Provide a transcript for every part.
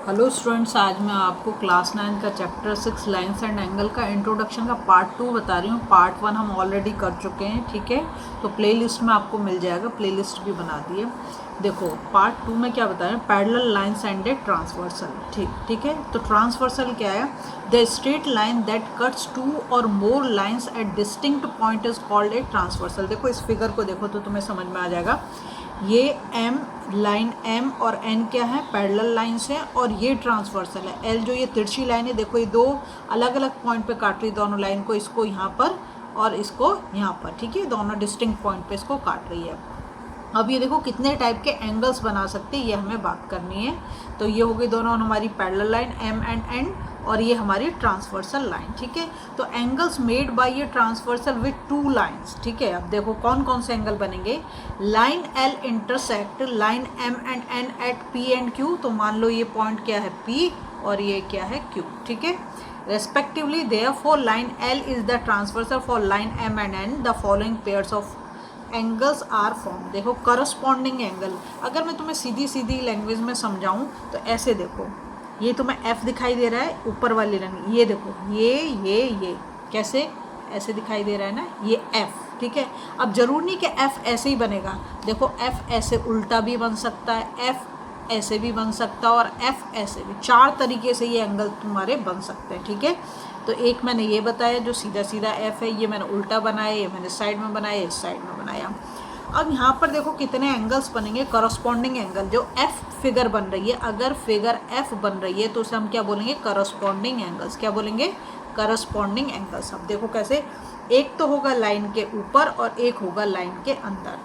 Hello students, आज मैं आपको क्लास 9 का चैप्टर 6 लाइन्स एंड एंगल का इंट्रोडक्शन का पार्ट 2 बता रही हूँ। पार्ट 1 हम ऑलरेडी कर चुके हैं, ठीक है। तो प्लेलिस्ट में आपको मिल जाएगा, प्लेलिस्ट भी बना दी है। देखो पार्ट 2 में क्या बता रहे हैं, parallel lines and a transversal. ठीक है। तो ट्रांसवर्सल क्या है? The straight line that cuts two or more lines at distinct point is called a transversal. देखो इस फिगर को देखो तो तुम्हें समझ में आ जाएगा। ये एम लाइन एम और एन क्या है? पैरेलल लाइंस है, और ये ट्रांसवर्सल है। एल जो ये तिरछी लाइन है, देखो ये दो अलग अलग पॉइंट पे काट रही है दोनों लाइन को, इसको यहाँ पर और इसको यहाँ पर, ठीक है। दोनों डिस्टिंक्ट पॉइंट पे इसको काट रही है। अब ये देखो कितने टाइप के एंगल्स बना सकते हैं, ये हमें बात करनी है। तो ये हो गई दोनों हमारी parallel line M and N, और ये हमारी ट्रांसवर्सल लाइन, ठीक है। तो एंगल्स मेड बाय ये ट्रांसवर्सल विथ टू लाइंस, ठीक है। अब देखो कौन कौन से एंगल बनेंगे। Line L intersect line M and N at P and Q. तो मान लो ये पॉइंट क्या है? पी, और ये क्या है? क्यू, ठीक है। Respectively therefore line L is the transversal for line M and N. The following pairs of angles are form. देखो करस्पॉन्डिंग एंगल, अगर मैं तुम्हें सीधी सीधी लैंग्वेज में समझाऊं तो ऐसे देखो, ये तुम्हें एफ दिखाई दे रहा है ऊपर वाली लाइन, ये देखो ये कैसे ऐसे दिखाई दे रहा है ना, ये एफ, ठीक है। अब जरूर नहीं कि एफ ऐसे ही बनेगा, देखो एफ ऐसे उल्टा भी बन सकता है, एफ ऐसे भी बन सकता है, और एफ ऐसे भी। चार तरीके से ये एंगल तुम्हारे बन सकते हैं, ठीक है। तो एक मैंने ये बताया जो सीधा सीधा एफ है, ये मैंने उल्टा बनाया, ये मैंने साइड में बनाया, इस साइड में बनाया। अब यहाँ पर देखो कितने एंगल्स बनेंगे करस्पॉन्डिंग एंगल। जो एफ फिगर बन रही है, अगर फिगर एफ बन रही है तो उसे हम क्या बोलेंगे? Corresponding angles. क्या बोलेंगे? Corresponding angles. अब देखो कैसे, एक तो होगा लाइन के ऊपर और एक होगा लाइन के अंदर,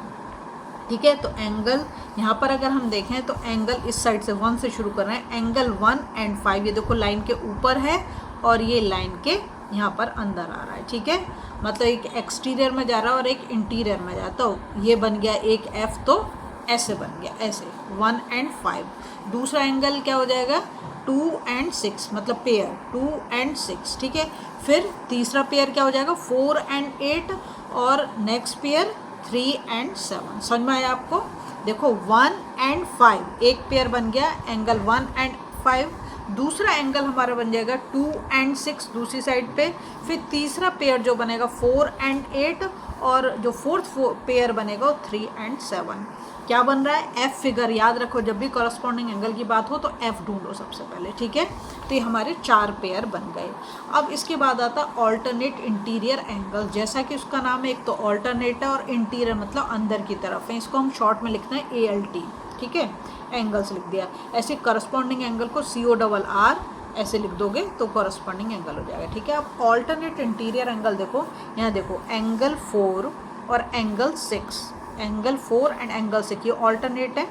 ठीक है। तो एंगल यहाँ पर अगर हम देखें तो एंगल इस साइड से 1 से शुरू कर रहे हैं, एंगल 1 एंड 5, ये देखो लाइन के ऊपर है और ये लाइन के यहाँ पर अंदर आ रहा है, ठीक है। मतलब एक एक्सटीरियर में जा रहा है और एक इंटीरियर में जा रहा है। तो ये बन गया एक एफ, तो ऐसे बन गया, ऐसे 1 एंड 5। दूसरा एंगल क्या हो जाएगा? 2 एंड 6, मतलब पेयर 2 एंड 6, ठीक है। फिर तीसरा पेयर क्या हो जाएगा? 4 एंड 8, और नेक्स्ट पेयर 3 एंड 7। समझ में आया आपको? देखो 1 एंड 5 एक पेयर बन गया, एंगल 1 एंड 5। दूसरा एंगल हमारा बन जाएगा 2 एंड 6 दूसरी साइड पे। फिर तीसरा पेयर जो बनेगा 4 एंड 8, और जो फोर्थ पेयर बनेगा वो 3 एंड 7। क्या बन रहा है? F figure. याद रखो जब भी कॉरस्पॉन्डिंग एंगल की बात हो तो एफ ढूंढो सबसे पहले, ठीक है। तो ये हमारे 4 पेयर बन गए। अब इसके बाद आता ऑल्टरनेट इंटीरियर एंगल। जैसा कि उसका नाम है, एक तो ऑल्टरनेट है और इंटीरियर मतलब अंदर की तरफ है। इसको हम शॉर्ट में लिखते हैं ALT, ठीक है। एंगल्स लिख दिया। ऐसे करस्पॉन्डिंग एंगल को CORR ऐसे लिख दोगे तो करस्पॉन्डिंग एंगल हो जाएगा, ठीक है। अब ऑल्टरनेट इंटीरियर एंगल देखो, यहाँ देखो एंगल 4 और एंगल 6, एंगल 4 एंड एंगल 6 ये ऑल्टरनेट है,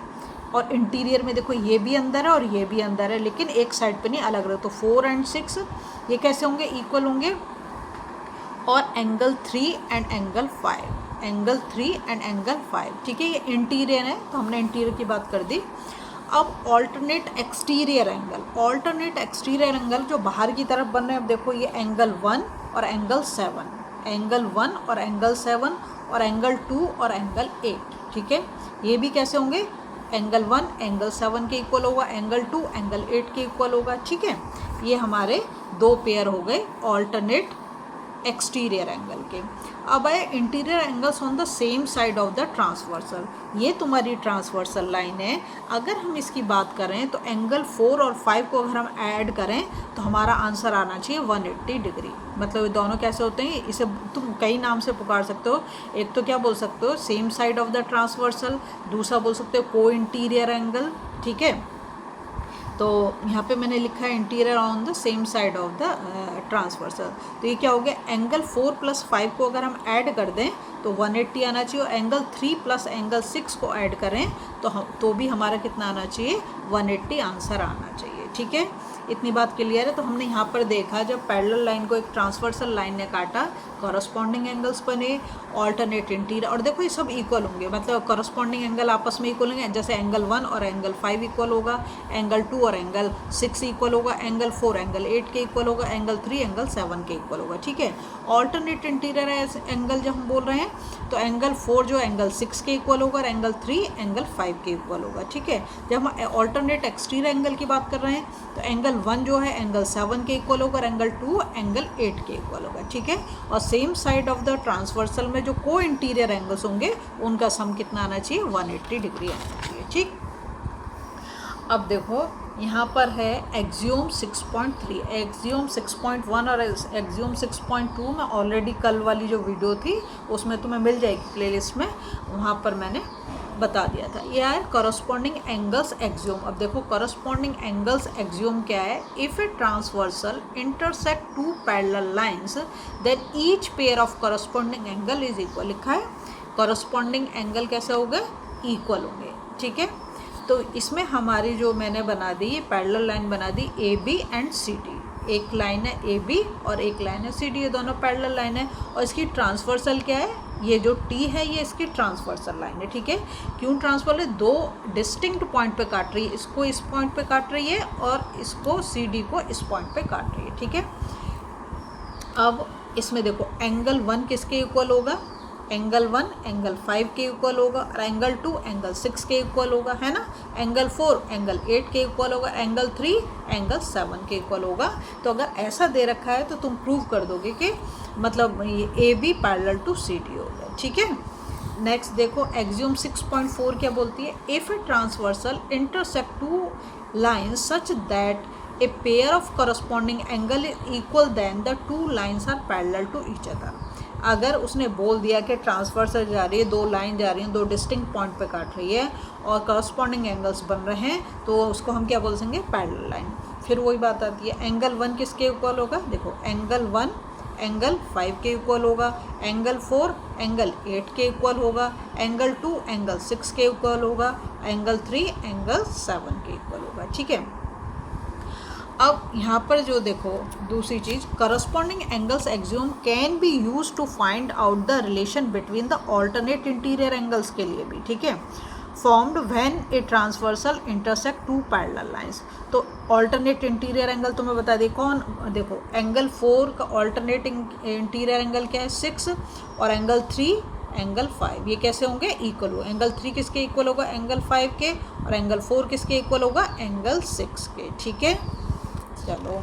और इंटीरियर में देखो ये भी अंदर है और ये भी अंदर है, लेकिन एक साइड पे नहीं, अलग अलग। तो 4 एंड 6 ये कैसे होंगे? इक्वल होंगे। और angle 3 and angle 5, angle 3 and angle 5, ठीक है। ये इंटीरियर है तो हमने इंटीरियर की बात कर दी। अब alternate exterior angle, alternate exterior angle जो बाहर की तरफ बन रहे हैं। अब देखो ये एंगल 1 और एंगल 7, एंगल 1 और एंगल 7, और एंगल 2 और एंगल 8, ठीक है। ये भी कैसे होंगे? एंगल 1 एंगल 7 के इक्वल होगा, एंगल 2 एंगल 8 के इक्वल होगा, ठीक है। ये हमारे 2 पेयर हो गए ऑल्टरनेट एक्सटीरियर एंगल के। अब आए interior angles on the same side of the transversal. ये तुम्हारी ट्रांसवर्सल लाइन है। अगर हम इसकी बात करें तो एंगल 4 और 5 को अगर हम ऐड करें तो हमारा आंसर आना चाहिए 180 डिग्री। मतलब ये दोनों कैसे होते हैं? इसे तुम कई नाम से पुकार सकते हो। एक तो क्या बोल सकते हो? Same side of the transversal. दूसरा बोल सकते हो को इंटीरियर एंगल, ठीक है। तो यहाँ पे मैंने लिखा है interior on the same side of the transversal. तो ये क्या हो गया? एंगल 4 + 5 को अगर हम ऐड कर दें तो 180 आना चाहिए, और एंगल 3 + एंगल 6 को ऐड करें तो भी हमारा कितना आना चाहिए? 180 आंसर आना चाहिए, ठीक है। इतनी बात क्लियर है। तो हमने यहाँ पर देखा जब पैरेलल लाइन को एक ट्रांसवर्सल लाइन ने काटा, कॉरस्पॉन्डिंग एंगल्स बने, ऑल्टरनेट इंटीरियर, और देखो ये सब इक्वल होंगे, मतलब कॉरस्पॉन्डिंग एंगल आपस में इक्वल होंगे। जैसे एंगल 1 और एंगल 5 इक्वल होगा, एंगल 2 और एंगल 6 इक्वल होगा, एंगल 4 एंगल 8 के इक्वल होगा, एंगल 3 एंगल 7 के इक्वल होगा, ठीक है। ऑल्टरनेट इंटीरियर एंगल जब हम बोल रहे हैं तो एंगल 4 जो एंगल 6 के इक्वल होगा, और एंगल 3 एंगल 5 5 के इक्वल होगा, ठीक है। जब हम ऑल्टरनेट एक्सटीरियर एंगल की बात कर रहे हैं तो एंगल 1 जो है एंगल 7 के इक्वल होगा और एंगल 2 एंगल 8 के इक्वल होगा, ठीक है। और same side of the transversal में जो को इंटीरियर एंगल्स होंगे उनका सम कितना आना चाहिए, 180 डिग्री आना चाहिए, ठीक। अब देखो यहाँ पर है एक्सियोम 6.3, एक्सियोम 6.1 और एक्सियोम 6.2 में ऑलरेडी कल वाली जो वीडियो थी उसमें तुम्हें मिल जाएगी प्लेलिस्ट में, वहाँ पर मैंने बता दिया था। ये है करस्पॉन्डिंग एंगल्स एक्सियोम। अब देखो करस्पॉन्डिंग एंगल्स एक्सियोम क्या है, if a transversal intersect two parallel lines then each pair of corresponding angle is equal. लिखा है करस्पॉन्डिंग एंगल कैसे होंगे, इक्वल होंगे, ठीक है। तो इसमें हमारी जो मैंने बना दी ये पैरेलल लाइन बना दी A B and C D. एक लाइन है ए बी और एक लाइन है सी डी, ये दोनों पैरेलल लाइन है। और इसकी ट्रांसवर्सल क्या है, ये जो टी है ये इसकी ट्रांसवर्सल लाइन है, ठीक है। क्यों ट्रांसवर्सल है, दो डिस्टिंक्ट पॉइंट पे काट रही है, इसको इस पॉइंट पे काट रही है और इसको सी डी को इस पॉइंट पे काट रही है, ठीक है। अब इसमें देखो एंगल 1 किसके इक्वल होगा, एंगल 1 एंगल 5 के इक्वल होगा और एंगल 2 एंगल 6 के इक्वल होगा, है ना। एंगल 4 एंगल 8 के इक्वल होगा, एंगल 3 एंगल 7 के इक्वल होगा। तो अगर ऐसा दे रखा है तो तुम प्रूव कर दोगे कि मतलब ये A B parallel to C D होगा, ठीक है। नेक्स्ट देखो एक्सियोम 6.4 क्या बोलती है, if a transversal intersect two lines such that a pair of corresponding angle is equal then the two lines are parallel to each other. अगर उसने बोल दिया कि ट्रांसवर्सल जा रही है, दो लाइन जा रही हैं, दो डिस्टिंक्ट पॉइंट पे काट रही है और करस्पॉन्डिंग एंगल्स बन रहे हैं, तो उसको हम क्या बोल सकेंगे, पैरेलल लाइन। फिर वही बात आती है एंगल 1 किसके इक्वल होगा, देखो एंगल 1 एंगल 5 के इक्वल होगा, एंगल 4 एंगल 8 के इक्वल होगा, एंगल 2 एंगल 6 के इक्वल होगा, एंगल 3 एंगल 7 के इक्वल होगा, ठीक है। अब यहाँ पर जो देखो दूसरी चीज़, corresponding angles axiom can be use to find out the relation between the alternate interior angles के लिए भी, ठीक है, formed when a transversal intersect two parallel lines. तो ऑल्टरनेट इंटीरियर एंगल तुम्हें बता दी कौन, देखो एंगल 4 का ऑल्टरनेट इंटीरियर एंगल क्या है 6 और एंगल 3 एंगल 5, ये कैसे होंगे, इक्वल हो। एंगल 3 किसके इक्वल होगा, एंगल 5 के, और एंगल 4 किसके इक्वल होगा, एंगल 6 के, ठीक है। चलो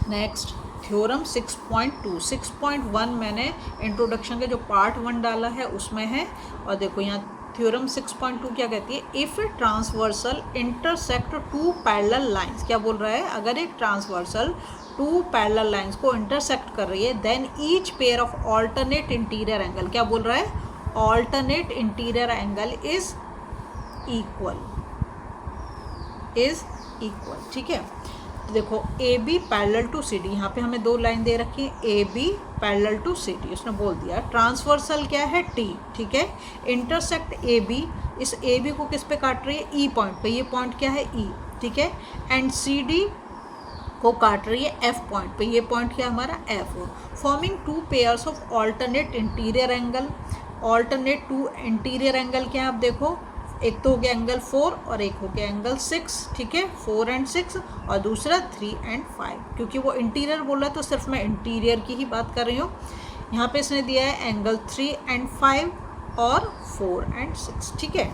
नेक्स्ट थ्योरम 6.2, 6.1 मैंने इंट्रोडक्शन के जो पार्ट 1 डाला है उसमें है। और देखो यहाँ थ्योरम 6.2 क्या कहती है, if a transversal intersect two parallel lines, क्या बोल रहा है, अगर एक ट्रांसवर्सल टू पैरेलल लाइंस को इंटरसेक्ट कर रही है then each pair of alternate interior angle, क्या बोल रहा है, alternate interior angle is equal, ठीक है। तो देखो A B parallel to C D, यहाँ पे हमें दो लाइन दे रखी है, A B parallel to C D, उसने बोल दिया ट्रांसवर्सल क्या है टी, ठीक है। इंटरसेक्ट ए बी, इस ए बी को किस पे काट रही है, ई पॉइंट पे, ये पॉइंट क्या है ई, ठीक है। एंड सी डी को काट रही है एफ पॉइंट पे, ये पॉइंट क्या हमारा एफ हो, forming two pairs of alternate interior angle. Alternate to interior angle क्या है, आप देखो एक तो हो गया एंगल 4 और एक हो गया एंगल 6, ठीक है, 4 एंड 6, और दूसरा 3 एंड 5, क्योंकि वो इंटीरियर बोल रहा है तो सिर्फ मैं इंटीरियर की ही बात कर रही हूँ। यहाँ पे इसने दिया है एंगल 3 एंड 5 और 4 एंड 6, ठीक है।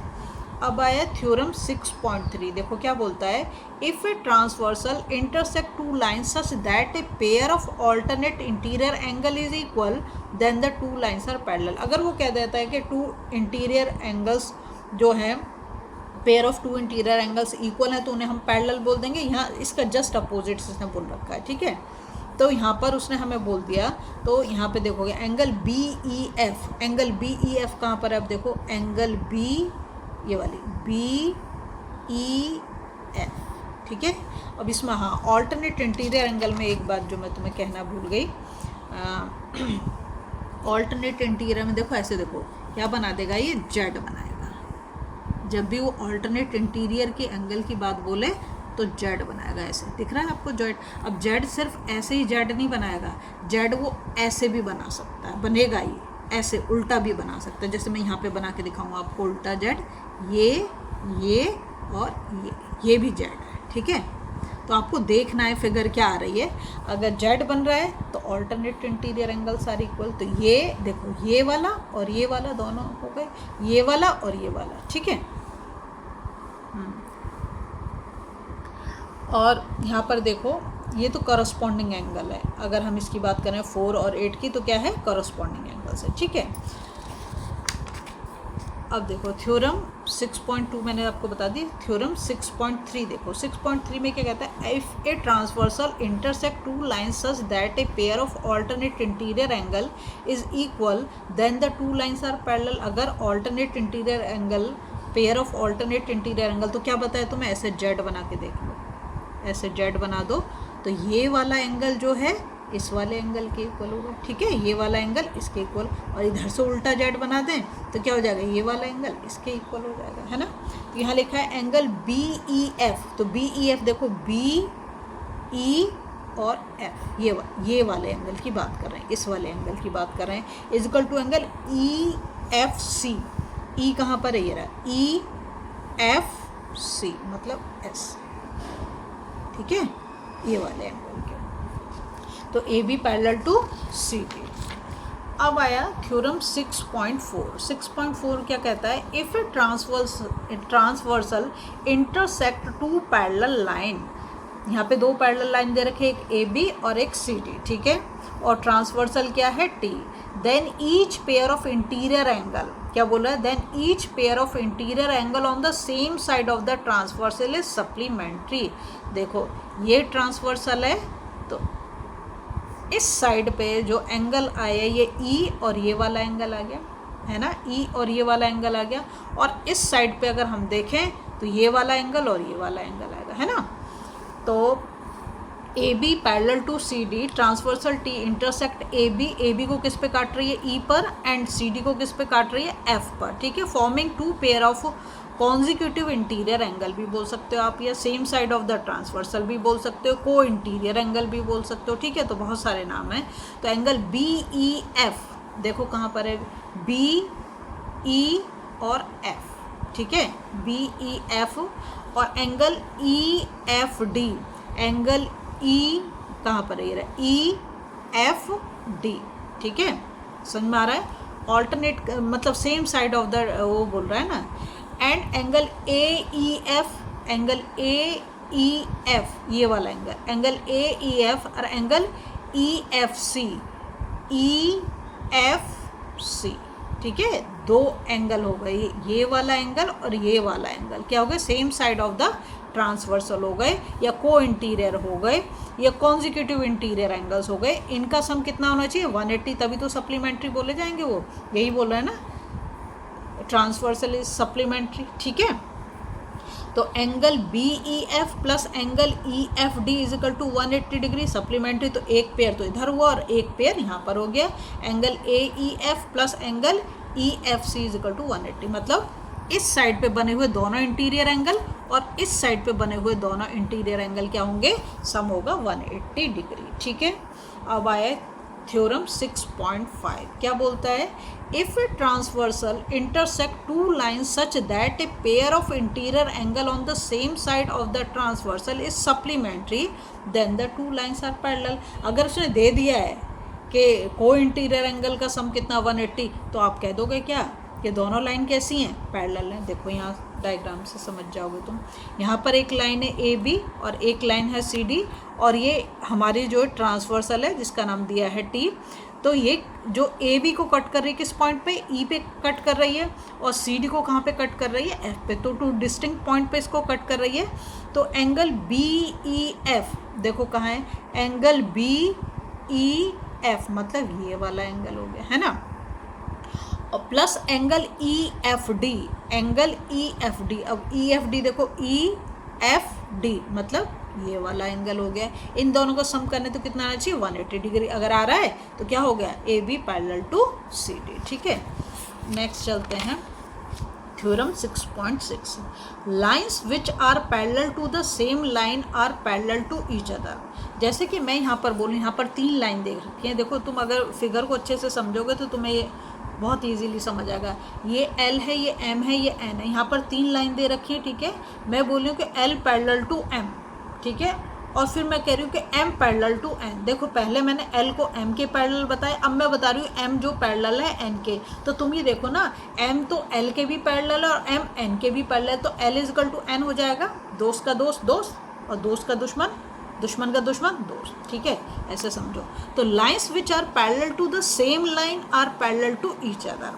अब आया थ्योरम 6.3, देखो क्या बोलता है, if a transversal intersect two lines such that a pair of alternate interior angle is equal then the two lines are parallel. अगर वो कह देता है कि टू इंटीरियर एंगल्स जो है pair of to interior angles equal है तो उन्हें हम पैरेलल बोल देंगे। यहाँ इसका जस्ट अपोजिट इसने बोल रखा है, ठीक है। तो यहाँ पर उसने हमें बोल दिया, तो यहाँ पे देखोगे angle B E F, angle B E F कहाँ पर है, अब देखो एंगल बी, ये वाली बी ई एफ, ठीक है। अब इसमें हाँ ऑल्टरनेट इंटीरियर एंगल में एक बात जो मैं तुम्हें कहना भूल गई, ऑल्टरनेट इंटीरियर में देखो ऐसे देखो क्या बना देगा, ये जेड बनाएगा। जब भी वो ऑल्टरनेट इंटीरियर के एंगल की बात बोले तो जेड बनाएगा, ऐसे दिख रहा है आपको जेड। अब जेड सिर्फ ऐसे ही जेड नहीं बनाएगा, जेड वो ऐसे भी बना सकता है, बनेगा ही ऐसे उल्टा भी बना सकता है, जैसे मैं यहाँ पे बना के दिखाऊंगा आपको उल्टा जेड, ये और ये भी जेड है, ठीक है। तो आपको देखना है फिगर क्या आ रही है, अगर जेड बन रहा है तो alternate interior angles are equal, तो ये देखो ये वाला और ये वाला दोनों हो गए, ये वाला और ये वाला, ठीक है। और यहाँ पर देखो ये तो करस्पॉन्डिंग एंगल है, अगर हम इसकी बात करें 4 और 8 की तो क्या है, करस्पॉन्डिंग एंगल्स है, ठीक है। अब देखो थ्योरम 6.2 मैंने आपको बता दी। थ्योरम 6.3 देखो, 6.3 में क्या कहता है, if a transversal intersect two lines such that a pair of alternate interior angle is equal then the two lines are parallel. अगर alternate interior angle, pair of alternate interior angle, तो क्या बताया तुम्हें, ऐसे जेड बना के देख लो, ऐसे जेड बना दो, तो ये वाला एंगल जो है इस वाले एंगल के इक्वल होगा, ठीक है, ये वाला एंगल इसके इक्वल, और इधर से उल्टा जेड बना दें तो क्या हो जाएगा, ये वाला एंगल इसके इक्वल हो जाएगा, है ना। तो यहाँ लिखा है एंगल बी ई एफ, तो बी ई एफ देखो, बी ई और एफ, ये वाले एंगल की बात कर रहे हैं, इस वाले एंगल की बात कर रहे हैं, is equal to angle E F C. E कहाँ पर है, ये रहा ई एफ सी मतलब एस, ठीक है, ये वाले एंगल के, तो A B parallel to C D. अब आया थ्योरम 6.4। 6.4 क्या कहता है, if a transversal intersect two parallel line, यहाँ पे दो पैरेलल लाइन दे रखे, एक ए बी और एक सी डी, ठीक है, और ट्रांसवर्सल क्या है T, then each pair of interior angle, क्या बोला है, then each pair of interior angle on the same side of the transversal is supplementary. देखो ये ट्रांसवर्सल है, तो इस साइड पे जो एंगल आया ये ई और ये वाला एंगल आ गया, है ना, ई और ये वाला एंगल आ गया, और इस साइड पे अगर हम देखें तो ये वाला एंगल और ये वाला एंगल आएगा, है ना। तो A B parallel to C D, transversal T intersect A B को किस पे काट रही है, ई पर, एंड सी डी को किस पे काट रही है, एफ पर, ठीक है, forming two pair of consecutive interior angle भी बोल सकते हो आप, या same side of the transversal भी बोल सकते हो, को इंटीरियर एंगल भी बोल सकते हो, ठीक है, तो बहुत सारे नाम हैं। तो एंगल बी ई एफ देखो कहाँ पर है, बी ई और एफ, ठीक है, बी ई एफ, और angle E F D, angle E कहाँ पर है, ये रहा ई एफ डी, ठीक है, समझ में आ रहा है, ऑल्टरनेट मतलब सेम साइड ऑफ द वो बोल रहा है ना, and angle A E F, angle A E F, ये वाला angle, angle A E F और angle E F C, E F C, ठीक है, दो एंगल हो गए, ये वाला एंगल और ये वाला एंगल क्या हो गए, same side of the transversal हो गए, या को इंटीरियर हो गए, या कॉन्जिक्यूटिव इंटीरियर एंगल्स हो गए, इनका सम कितना होना चाहिए, 180, तभी तो सप्लीमेंट्री बोले जाएंगे, वो यही बोल रहा है ना, ट्रांसवर्सल इज सप्लीमेंट्री, ठीक है। तो angle B E F plus angle E F D is equal to 180 degree, supplementary, तो एक पेयर तो इधर हुआ और एक पेयर यहाँ पर हो गया, angle A E F plus angle E F C is equal to 180, मतलब इस साइड पे बने हुए दोनों इंटीरियर एंगल और इस साइड पे बने हुए दोनों इंटीरियर एंगल क्या होंगे, सम होगा 180 डिग्री, ठीक है। अब आया थ्योरम 6.5, क्या बोलता है, if a transversal intersect two lines such that a pair of interior angle on the same side of the transversal is supplementary then the two lines are parallel. अगर उसने दे दिया है कि को इंटीरियर एंगल का सम कितना 180, तो आप कह दोगे क्या कि दोनों लाइन कैसी हैं, पैरेलल हैं। देखो यहाँ डायग्राम से समझ जाओगे तुम, यहाँ पर एक लाइन है ए बी और एक लाइन है सी डी, और ये हमारी जो ट्रांसवर्सल है जिसका नाम दिया है टी, तो ये जो ए बी को कट कर रही है किस पॉइंट पे, ई पे कट कर रही है, और सी डी को कहाँ पे कट कर रही है, एफ पे, तो टू डिस्टिंक्ट पॉइंट पे इसको कट कर रही है। तो एंगल बी ई एफ देखो कहाँ है, एंगल बी ई एफ मतलब ये वाला एंगल हो गया, है ना, और plus angle E F D, angle E F D, अब ई एफ डी देखो, ई एफ डी मतलब ये वाला एंगल हो गया, इन दोनों को सम करने तो कितना आना चाहिए, 180 डिग्री, अगर आ रहा है तो क्या हो गया, A B parallel to C D, ठीक है। नेक्स्ट चलते हैं theorem 6.6, lines which are parallel to the same line are parallel to each other. जैसे कि मैं यहाँ पर बोलूँ, यहाँ पर 3 लाइन देख रखी हैं, देखो तुम अगर फिगर को अच्छे से समझोगे तो तुम्हें ये बहुत इजीली समझ आएगा, ये L है, ये M है, ये N है, यहाँ पर 3 लाइन दे रखी है, ठीक है, मैं बोल रही हूँ कि L पैरेलल टू M, ठीक है, और फिर मैं कह रही हूँ कि m पैरेलल टू n। देखो पहले मैंने l को m के पैरेलल बताया, अब मैं बता रही हूँ m जो पैरेलल है n के। तो तुम ये देखो ना, m तो l के भी पैरेलल है और m n के भी पैरेलल है, तो l इजकल टू n हो जाएगा। दोस्त का दोस्त दोस्त और दोस्त का दुश्मन, दुश्मन का दुश्मन दोस्त, ठीक है, ऐसे समझो। तो lines which are parallel to the same line are parallel to each other.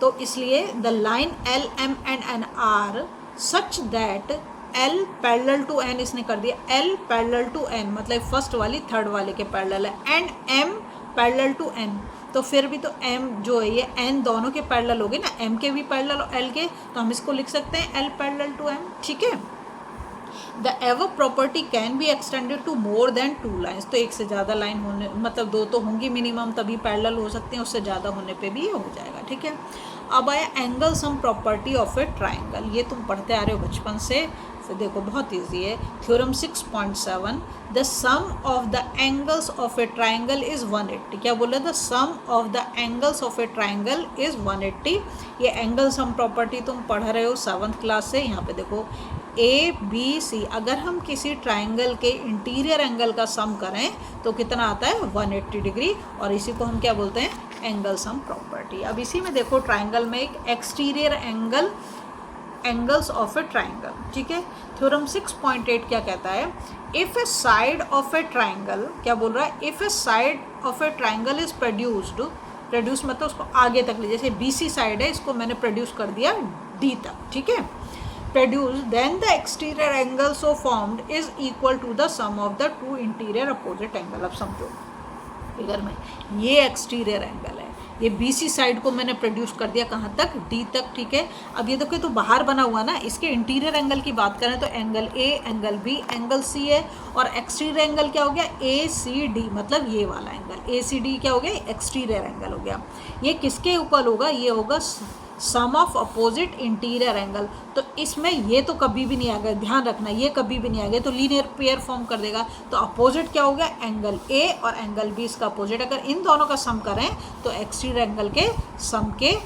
तो इसलिए the line l m and n are such that L parallel to n, इसने कर दिया L पैरेलल टू n, मतलब फर्स्ट वाली third वाले के पैरेलल है, and M parallel to n। तो फिर भी तो M जो है ये n दोनों के पैरेलल हो गए ना, M के भी पैरेलल और L के, तो हम इसको लिख सकते हैं L पैरेलल टू M, ठीक है। The ever property can be extended to more than 2 lines. तो एक से ज़्यादा लाइन होने, मतलब 2 तो होंगी मिनिमम, तभी पैरेलल हो सकते हैं, उससे ज़्यादा होने पे भी ये हो जाएगा, ठीक है। अब आया angle sum property of a triangle. ये तुम पढ़ते आ रहे हो बचपन से, फिर देखो बहुत ईजी है। Theorem 6.7, the sum of the angles of a triangle is 180। क्या बोला? The sum of the angles of a triangle is 180। ये एंगल सम प्रॉपर्टी तुम पढ़ रहे हो 7th क्लास से। यहाँ पे देखो ABC, अगर हम किसी ट्राइंगल के इंटीरियर एंगल का सम करें तो कितना आता है? 180 डिग्री, और इसी को हम क्या बोलते हैं? Angle sum property. अब इसी में देखो ट्राइंगल में एक exterior angle, angles of a triangle, ठीक है। थ्योरम 6.8 क्या कहता है? If A side of a triangle, क्या बोल रहा है? If A side of a triangle is produced, produce मतलब उसको आगे तक ले, जैसे BC साइड है, इसको मैंने प्रोड्यूस कर दिया D तक, ठीक है। Produce, then the exterior angle so formed is equal to the sum of the 2 interior opposite angle. अब समझो फिगर में, ये एक्सटीरियर एंगल है, ये BC साइड को मैंने प्रोड्यूस कर दिया कहाँ तक? D तक, ठीक है। अब ये देखो तो बाहर बना हुआ ना, इसके इंटीरियर एंगल की बात करें तो angle A, angle B, angle C है, और एक्सटीरियर एंगल क्या हो गया? ACD, मतलब ये वाला एंगल ACD क्या हो गया? एक्सटीरियर एंगल हो गया। ये किसके ऊपर होगा? ये होगा सम ऑफ अपोजिट इंटीरियर एंगल। तो इसमें ये तो कभी भी नहीं आएगा, ध्यान रखना, ये कभी भी नहीं आएगा, तो लीनियर पेयर फॉर्म कर देगा। तो अपोजिट क्या हो गया? एंगल A और एंगल B इसका अपोजिट। अगर इन दोनों का सम करें तो एक्सटीरियर एंगल के सम के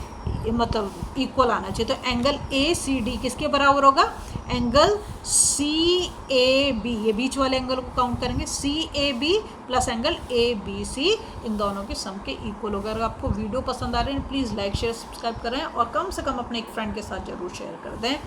मतलब इक्वल आना चाहिए। तो एंगल ACD किसके बराबर होगा? एंगल CAB, ये बीच वाले एंगल को काउंट करेंगे, CAB प्लस एंगल ABC, इन दोनों के सम के इक्वल होगा। अगर आपको वीडियो पसंद आ रही है प्लीज़ लाइक शेयर सब्सक्राइब करें, और कम से कम अपने एक फ्रेंड के साथ ज़रूर शेयर कर दें।